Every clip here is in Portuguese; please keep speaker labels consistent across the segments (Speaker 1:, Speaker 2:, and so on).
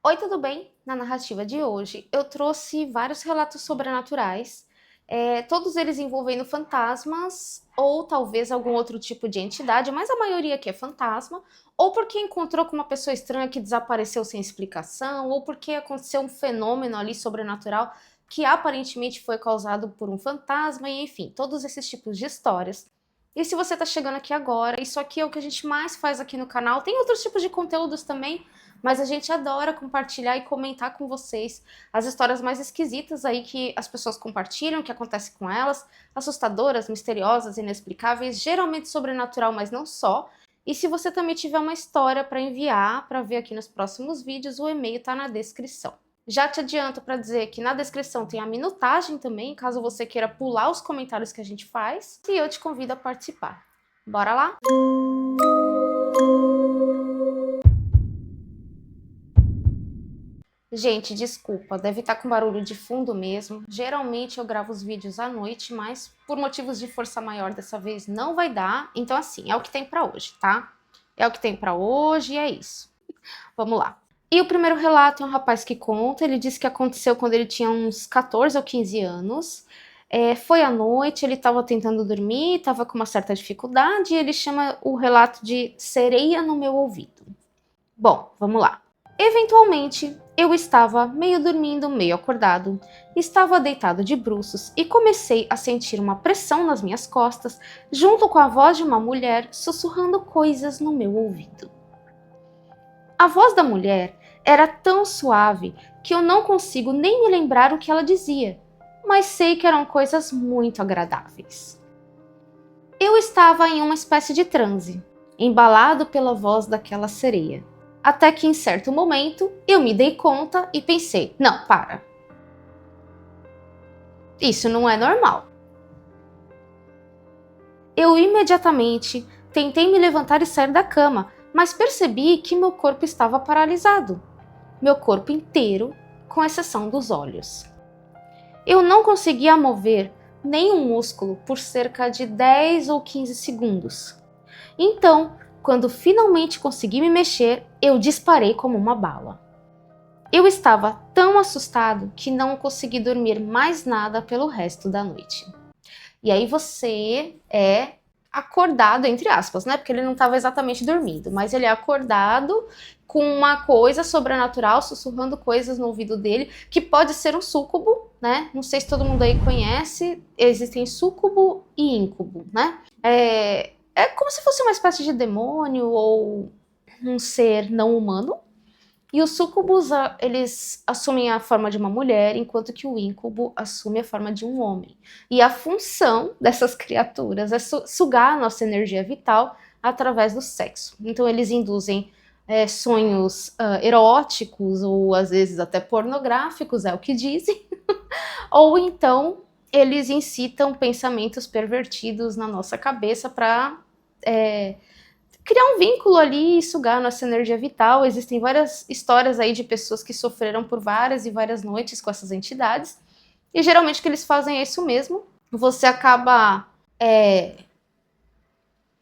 Speaker 1: Oi, tudo bem? Na narrativa de hoje, eu trouxe vários relatos sobrenaturais, todos eles envolvendo fantasmas ou talvez algum outro tipo de entidade, mas a maioria aqui é fantasma, ou porque encontrou com uma pessoa estranha que desapareceu sem explicação, ou porque aconteceu um fenômeno ali sobrenatural que aparentemente foi causado por um fantasma, e enfim, todos esses tipos de histórias. E se você está chegando aqui agora, isso aqui é o que a gente mais faz aqui no canal. Tem outros tipos de conteúdos também, mas a gente adora compartilhar e comentar com vocês as histórias mais esquisitas aí que as pessoas compartilham, que acontece com elas, assustadoras, misteriosas, inexplicáveis, geralmente sobrenatural, mas não só. E se você também tiver uma história para enviar, para ver aqui nos próximos vídeos, o e-mail está na descrição. Já te adianto para dizer que na descrição tem a minutagem também, caso você queira pular os comentários que a gente faz, e eu te convido a participar. Bora lá? Gente, desculpa, deve estar com barulho de fundo mesmo. Geralmente eu gravo os vídeos à noite, mas por motivos de força maior dessa vez não vai dar. Então assim, é o que tem pra hoje, tá? É o que tem pra hoje e é isso. Vamos lá. E o primeiro relato é um rapaz que conta, ele disse que aconteceu quando ele tinha uns 14 ou 15 anos. Foi à noite, ele estava tentando dormir, estava com uma certa dificuldade e ele chama o relato de sereia no meu ouvido. Bom, vamos lá. Eventualmente, eu estava meio dormindo, meio acordado, estava deitado de bruços e comecei a sentir uma pressão nas minhas costas, junto com a voz de uma mulher sussurrando coisas no meu ouvido. A voz da mulher era tão suave que eu não consigo nem me lembrar o que ela dizia, mas sei que eram coisas muito agradáveis. Eu estava em uma espécie de transe, embalado pela voz daquela sereia. Até que em certo momento eu me dei conta e pensei, não, para. Isso não é normal. Eu imediatamente tentei me levantar e sair da cama, mas percebi que meu corpo estava paralisado. Meu corpo inteiro, com exceção dos olhos. Eu não conseguia mover nenhum músculo por cerca de 10 ou 15 segundos. Então, quando finalmente consegui me mexer, eu disparei como uma bala. Eu estava tão assustado que não consegui dormir mais nada pelo resto da noite. E aí você é acordado, entre aspas, né? Porque ele não estava exatamente dormindo, mas ele é acordado com uma coisa sobrenatural sussurrando coisas no ouvido dele, que pode ser um súcubo, né? Não sei se todo mundo aí conhece, existem súcubo e íncubo, né? É como se fosse uma espécie de demônio ou um ser não humano. E os súcubos, eles assumem a forma de uma mulher, enquanto que o íncubo assume a forma de um homem. E a função dessas criaturas é sugar a nossa energia vital através do sexo. Então eles induzem sonhos eróticos ou às vezes até pornográficos, é o que dizem. Ou então eles incitam pensamentos pervertidos na nossa cabeça para criar um vínculo ali e sugar a nossa energia vital. Existem várias histórias aí de pessoas que sofreram por várias e várias noites com essas entidades. E geralmente o que eles fazem é isso mesmo. Você acaba...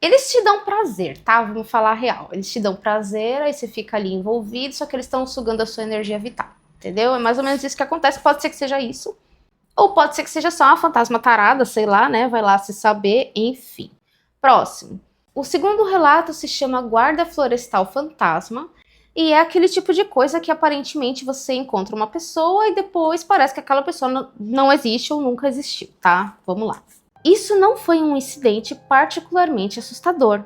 Speaker 1: Eles te dão prazer, tá? Vamos falar a real. Eles te dão prazer, aí você fica ali envolvido, só que eles estão sugando a sua energia vital. Entendeu? É mais ou menos isso que acontece. Pode ser que seja isso. Ou pode ser que seja só uma fantasma tarada, sei lá, né? Vai lá se saber, enfim. Próximo. O segundo relato se chama Guarda Florestal Fantasma e é aquele tipo de coisa que aparentemente você encontra uma pessoa e depois parece que aquela pessoa não existe ou nunca existiu, tá? Vamos lá. Isso não foi um incidente particularmente assustador,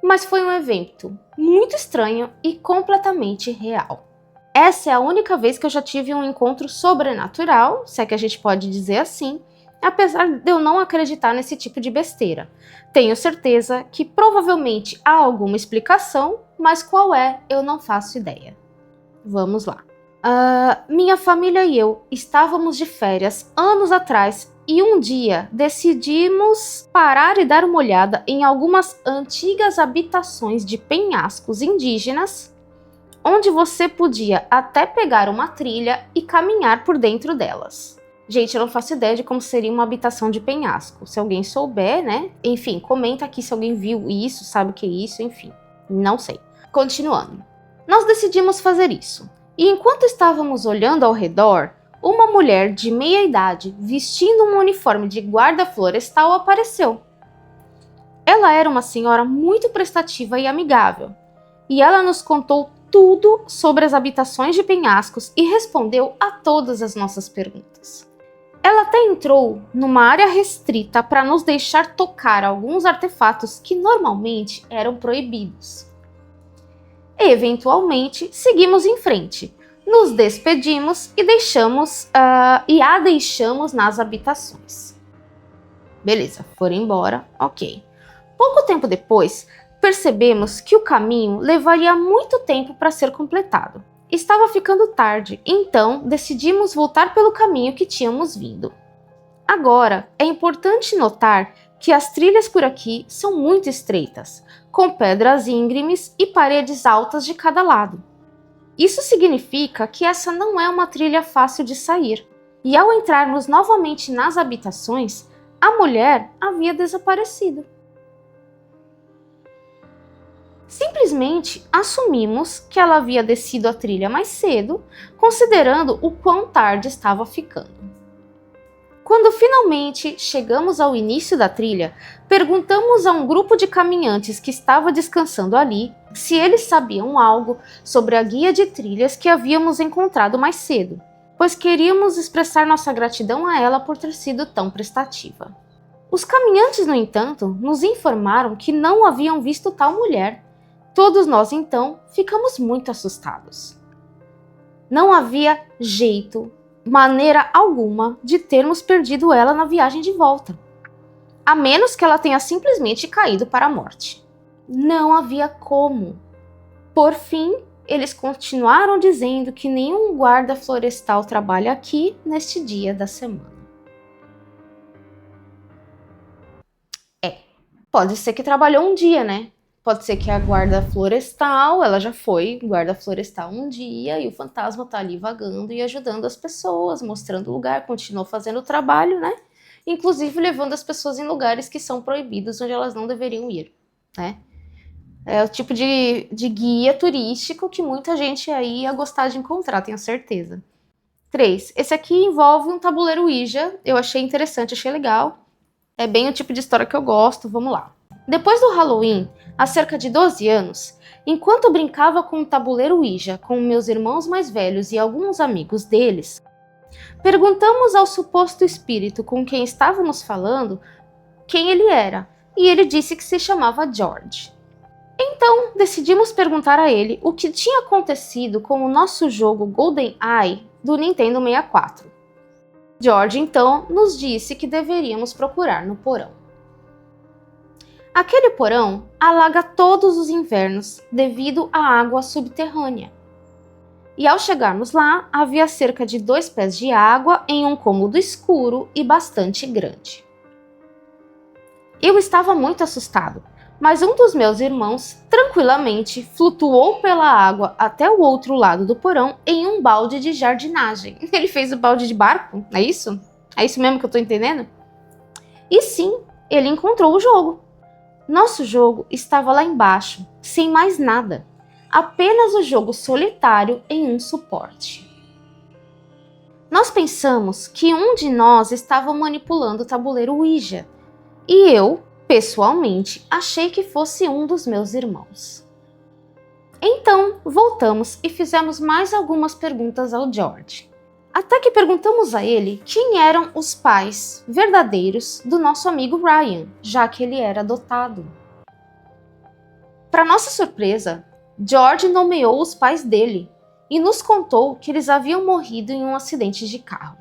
Speaker 1: mas foi um evento muito estranho e completamente real. Essa é a única vez que eu já tive um encontro sobrenatural, se é que a gente pode dizer assim, apesar de eu não acreditar nesse tipo de besteira. Tenho certeza que provavelmente há alguma explicação, mas qual é, eu não faço ideia. Vamos lá. Minha família e eu estávamos de férias anos atrás e um dia decidimos parar e dar uma olhada em algumas antigas habitações de penhascos indígenas, onde você podia até pegar uma trilha e caminhar por dentro delas. Gente, eu não faço ideia de como seria uma habitação de penhasco. Se alguém souber, né? Enfim, comenta aqui se alguém viu isso, sabe o que é isso, enfim. Não sei. Continuando. Nós decidimos fazer isso. E enquanto estávamos olhando ao redor, uma mulher de meia idade, vestindo um uniforme de guarda florestal, apareceu. Ela era uma senhora muito prestativa e amigável, e ela nos contou tudo sobre as habitações de penhascos e respondeu a todas as nossas perguntas. Ela até entrou numa área restrita para nos deixar tocar alguns artefatos que normalmente eram proibidos. Eventualmente, seguimos em frente, nos despedimos e a deixamos nas habitações. Beleza, foram embora, ok. Pouco tempo depois, percebemos que o caminho levaria muito tempo para ser completado. Estava ficando tarde, então decidimos voltar pelo caminho que tínhamos vindo. Agora, é importante notar que as trilhas por aqui são muito estreitas, com pedras íngremes e paredes altas de cada lado. Isso significa que essa não é uma trilha fácil de sair, e ao entrarmos novamente nas habitações, a mulher havia desaparecido. Simplesmente assumimos que ela havia descido a trilha mais cedo, considerando o quão tarde estava ficando. Quando finalmente chegamos ao início da trilha, perguntamos a um grupo de caminhantes que estava descansando ali se eles sabiam algo sobre a guia de trilhas que havíamos encontrado mais cedo, pois queríamos expressar nossa gratidão a ela por ter sido tão prestativa. Os caminhantes, no entanto, nos informaram que não haviam visto tal mulher. Todos nós, então, ficamos muito assustados. Não havia jeito, maneira alguma, de termos perdido ela na viagem de volta, a menos que ela tenha simplesmente caído para a morte. Não havia como. Por fim, eles continuaram dizendo que nenhum guarda florestal trabalha aqui neste dia da semana. Pode ser que trabalhou um dia, né? Pode ser que a guarda florestal, ela já foi guarda florestal um dia e o fantasma tá ali vagando e ajudando as pessoas, mostrando o lugar, continuou fazendo o trabalho, né? Inclusive levando as pessoas em lugares que são proibidos, onde elas não deveriam ir, né? É o tipo de guia turístico que muita gente aí ia gostar de encontrar, tenho certeza. 3. Esse aqui envolve um tabuleiro Ouija, eu achei interessante, achei legal. É bem o tipo de história que eu gosto, vamos lá. Depois do Halloween, há cerca de 12 anos, enquanto eu brincava com o tabuleiro Ouija com meus irmãos mais velhos e alguns amigos deles, perguntamos ao suposto espírito com quem estávamos falando quem ele era, e ele disse que se chamava George. Então, decidimos perguntar a ele o que tinha acontecido com o nosso jogo GoldenEye do Nintendo 64. George, então, nos disse que deveríamos procurar no porão. Aquele porão alaga todos os invernos devido à água subterrânea. E ao chegarmos lá, havia cerca de 2 pés de água em um cômodo escuro e bastante grande. Eu estava muito assustado, mas um dos meus irmãos tranquilamente flutuou pela água até o outro lado do porão em um balde de jardinagem. Ele fez o balde de barco, é isso? É isso mesmo que eu tô entendendo? E sim, ele encontrou o jogo. Nosso jogo estava lá embaixo, sem mais nada. Apenas o jogo solitário em um suporte. Nós pensamos que um de nós estava manipulando o tabuleiro Ouija, e eu, pessoalmente, achei que fosse um dos meus irmãos. Então, voltamos e fizemos mais algumas perguntas ao George. Até que perguntamos a ele quem eram os pais verdadeiros do nosso amigo Ryan, já que ele era adotado. Para nossa surpresa, George nomeou os pais dele e nos contou que eles haviam morrido em um acidente de carro.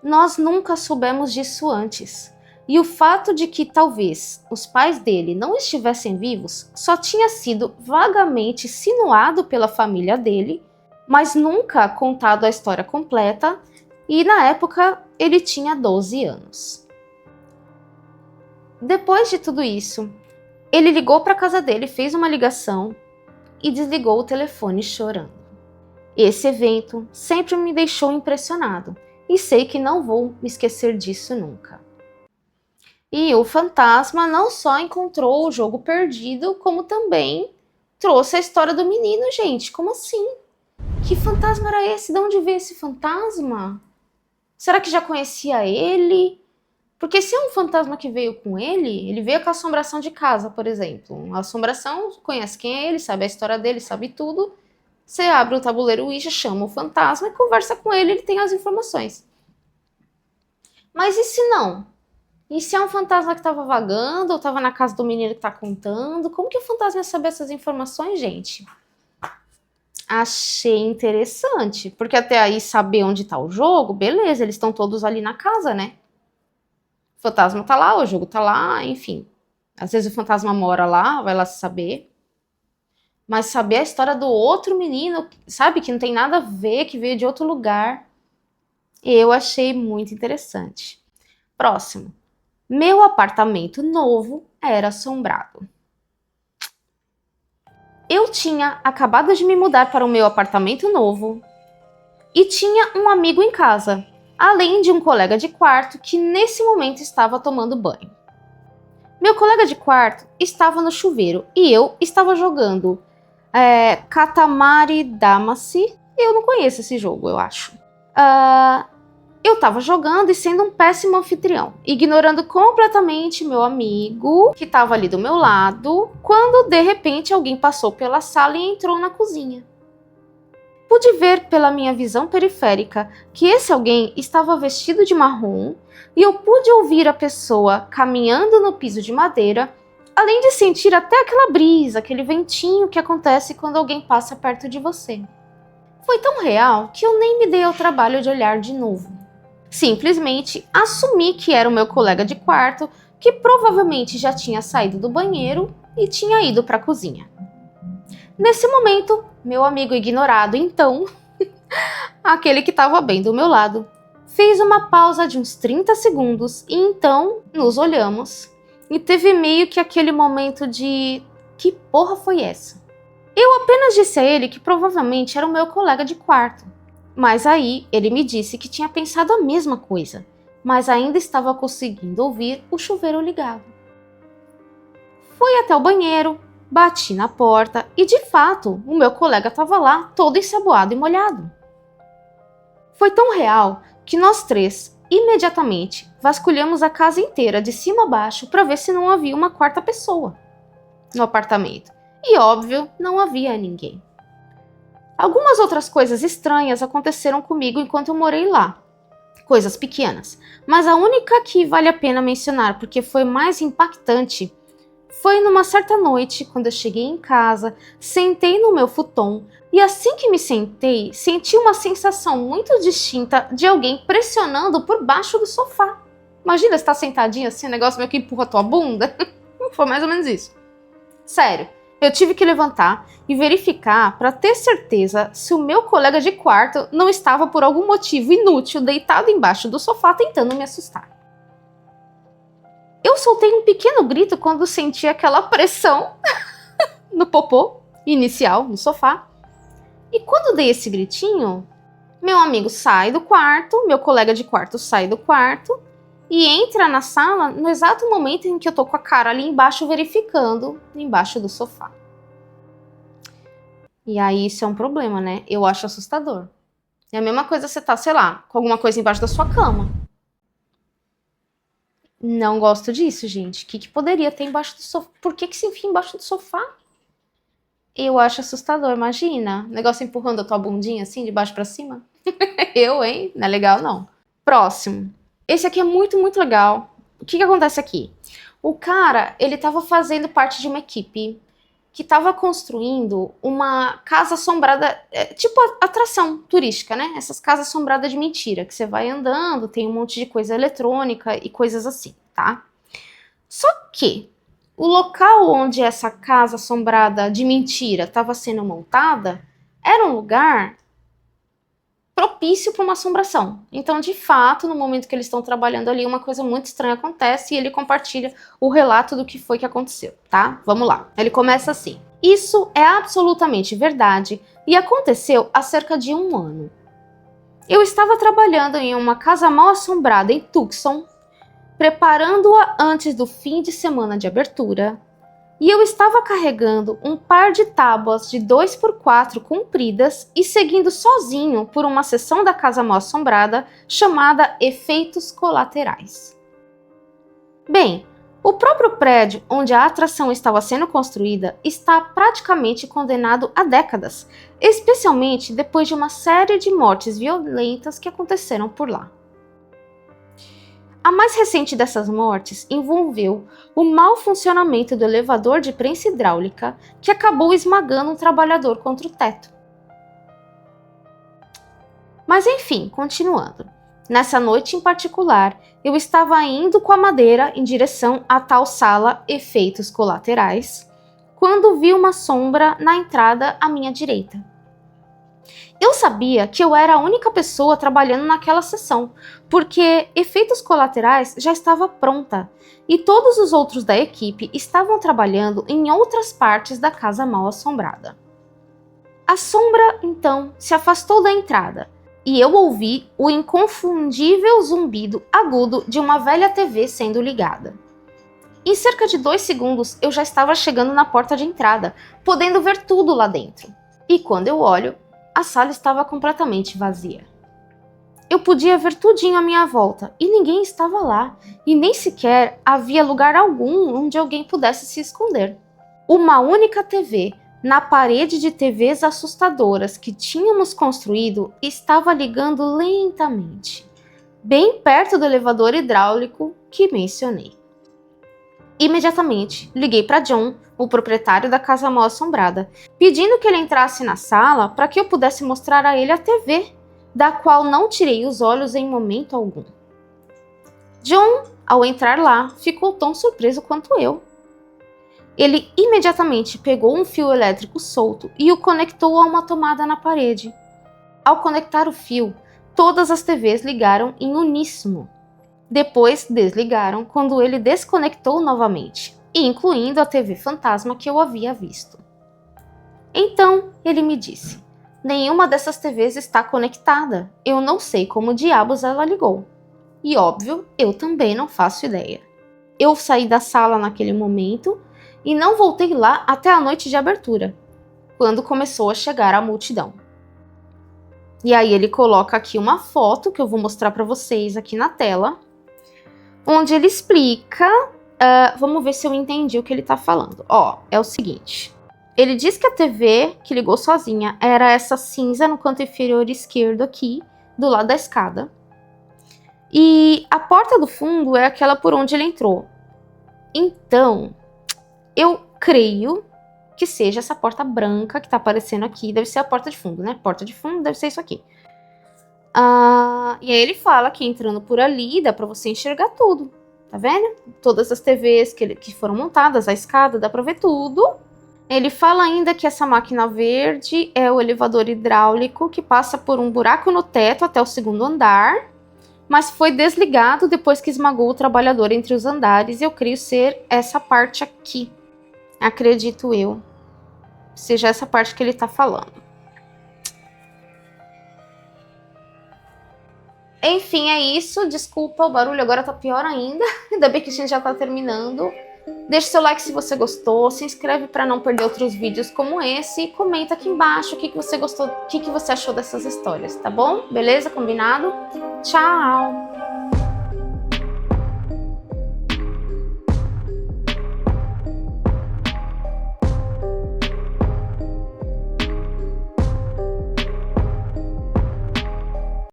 Speaker 1: Nós nunca soubemos disso antes, e o fato de que talvez os pais dele não estivessem vivos só tinha sido vagamente insinuado pela família dele, mas nunca contado a história completa, e na época ele tinha 12 anos. Depois de tudo isso, ele ligou para a casa dele, fez uma ligação e desligou o telefone chorando. Esse evento sempre me deixou impressionado e sei que não vou me esquecer disso nunca. E o fantasma não só encontrou o jogo perdido, como também trouxe a história do menino, gente. Como assim? Que fantasma era esse? De onde veio esse fantasma? Será que já conhecia ele? Porque se é um fantasma que veio com ele veio com a assombração de casa, por exemplo. A assombração conhece quem é ele, sabe a história dele, sabe tudo. Você abre o tabuleiro Ouija, chama o fantasma e conversa com ele, ele tem as informações. Mas e se não? E se é um fantasma que estava vagando ou estava na casa do menino que está contando? Como que o fantasma ia saber essas informações, gente? Achei interessante, porque até aí saber onde está o jogo, beleza, eles estão todos ali na casa, né? O fantasma tá lá, o jogo tá lá, enfim. Às vezes o fantasma mora lá, vai lá saber. Mas saber a história do outro menino, sabe, que não tem nada a ver, que veio de outro lugar, eu achei muito interessante. Próximo. Meu apartamento novo era assombrado. Eu tinha acabado de me mudar para o meu apartamento novo e tinha um amigo em casa, além de um colega de quarto que nesse momento estava tomando banho. Meu colega de quarto estava no chuveiro e eu estava jogando Katamari Damacy. Eu não conheço esse jogo, eu acho. Eu estava jogando e sendo um péssimo anfitrião, ignorando completamente meu amigo que estava ali do meu lado, quando de repente alguém passou pela sala e entrou na cozinha. Pude ver pela minha visão periférica que esse alguém estava vestido de marrom e eu pude ouvir a pessoa caminhando no piso de madeira, além de sentir até aquela brisa, aquele ventinho que acontece quando alguém passa perto de você. Foi tão real que eu nem me dei ao trabalho de olhar de novo. Simplesmente assumi que era o meu colega de quarto, que provavelmente já tinha saído do banheiro e tinha ido para a cozinha. Nesse momento, meu amigo ignorado, então, aquele que estava bem do meu lado, fez uma pausa de uns 30 segundos e então nos olhamos e teve meio que aquele momento de que porra foi essa? Eu apenas disse a ele que provavelmente era o meu colega de quarto, mas aí ele me disse que tinha pensado a mesma coisa, mas ainda estava conseguindo ouvir o chuveiro ligado. Fui até o banheiro, bati na porta e, de fato, o meu colega estava lá, todo ensaboado e molhado. Foi tão real que nós três, imediatamente, vasculhamos a casa inteira de cima a baixo para ver se não havia uma quarta pessoa no apartamento. E, óbvio, não havia ninguém. Algumas outras coisas estranhas aconteceram comigo enquanto eu morei lá. Coisas pequenas, mas a única que vale a pena mencionar porque foi mais impactante foi numa certa noite, quando eu cheguei em casa, sentei no meu futon e assim que me sentei, senti uma sensação muito distinta de alguém pressionando por baixo do sofá. Imagina você tá sentadinho assim, o negócio meio que empurra a tua bunda. Foi mais ou menos isso. Sério, eu tive que levantar e verificar para ter certeza se o meu colega de quarto não estava por algum motivo inútil deitado embaixo do sofá tentando me assustar. Eu soltei um pequeno grito quando senti aquela pressão no popô inicial, no sofá. E quando dei esse gritinho, meu amigo sai do quarto, meu colega de quarto sai do quarto e entra na sala no exato momento em que eu tô com a cara ali embaixo verificando, embaixo do sofá. E aí isso é um problema, né? Eu acho assustador. É a mesma coisa você tá, sei lá, com alguma coisa embaixo da sua cama. Não gosto disso, gente. O que poderia ter embaixo do sofá? Por que se enfia embaixo do sofá? Eu acho assustador, imagina. Negócio empurrando a tua bundinha assim, de baixo pra cima. Eu, hein? Não é legal, não. Próximo. Esse aqui é muito, muito legal. O que acontece aqui? O cara, ele tava fazendo parte de uma equipe que tava construindo uma casa assombrada, tipo atração turística, né? Essas casas assombradas de mentira, que você vai andando, tem um monte de coisa eletrônica e coisas assim, tá? Só que o local onde essa casa assombrada de mentira estava sendo montada era um lugar propício para uma assombração. Então, de fato, no momento que eles estão trabalhando ali, uma coisa muito estranha acontece e ele compartilha o relato do que foi que aconteceu, tá? Vamos lá. Ele começa assim. Isso é absolutamente verdade e aconteceu há cerca de 1 ano. Eu estava trabalhando em uma casa mal assombrada em Tucson, preparando-a antes do fim de semana de abertura, e eu estava carregando um par de tábuas de 2x4 compridas e seguindo sozinho por uma seção da casa mal-assombrada chamada Efeitos Colaterais. Bem, o próprio prédio onde a atração estava sendo construída está praticamente condenado há décadas, especialmente depois de uma série de mortes violentas que aconteceram por lá. A mais recente dessas mortes envolveu o mau funcionamento do elevador de prensa hidráulica que acabou esmagando um trabalhador contra o teto. Mas enfim, continuando. Nessa noite em particular, eu estava indo com a madeira em direção à tal sala Efeitos Colaterais, quando vi uma sombra na entrada à minha direita. Eu sabia que eu era a única pessoa trabalhando naquela sessão, porque Efeitos Colaterais já estava pronta e todos os outros da equipe estavam trabalhando em outras partes da casa mal-assombrada. A sombra, então, se afastou da entrada e eu ouvi o inconfundível zumbido agudo de uma velha TV sendo ligada. Em cerca de 2 segundos eu já estava chegando na porta de entrada, podendo ver tudo lá dentro. E quando eu olho, a sala estava completamente vazia. Eu podia ver tudinho à minha volta e ninguém estava lá, e nem sequer havia lugar algum onde alguém pudesse se esconder. Uma única TV, na parede de TVs assustadoras que tínhamos construído, estava ligando lentamente, bem perto do elevador hidráulico que mencionei. Imediatamente, liguei para John, o proprietário da casa mal-assombrada, pedindo que ele entrasse na sala para que eu pudesse mostrar a ele a TV, da qual não tirei os olhos em momento algum. John, ao entrar lá, ficou tão surpreso quanto eu. Ele imediatamente pegou um fio elétrico solto e o conectou a uma tomada na parede. Ao conectar o fio, todas as TVs ligaram em uníssono. Depois desligaram quando ele desconectou novamente, incluindo a TV fantasma que eu havia visto. Então ele me disse: nenhuma dessas TVs está conectada. Eu não sei como diabos ela ligou. E óbvio, eu também não faço ideia. Eu saí da sala naquele momento e não voltei lá até a noite de abertura, quando começou a chegar a multidão. E aí ele coloca aqui uma foto que eu vou mostrar para vocês aqui na tela, onde ele explica, vamos ver se eu entendi o que ele está falando. É o seguinte, ele diz que a TV que ligou sozinha era essa cinza no canto inferior esquerdo aqui, do lado da escada. E a porta do fundo é aquela por onde ele entrou. Então, eu creio que seja essa porta branca que tá aparecendo aqui. Deve ser a porta de fundo, né? Porta de fundo deve ser isso aqui. E aí ele fala que entrando por ali dá pra você enxergar tudo. Tá vendo? Todas as TVs que foram montadas, a escada, dá pra ver tudo. Ele fala ainda que essa máquina verde é o elevador hidráulico que passa por um buraco no teto até o 2º andar, mas foi desligado depois que esmagou o trabalhador entre os andares, e eu creio ser essa parte aqui. Acredito eu, seja essa parte que ele tá falando. Enfim, é isso. Desculpa, o barulho agora tá pior ainda. Ainda bem que a gente já tá terminando. Deixe seu like se você gostou, se inscreve para não perder outros vídeos como esse e comenta aqui embaixo o que você gostou, o que você achou dessas histórias, tá bom? Beleza? Combinado? Tchau!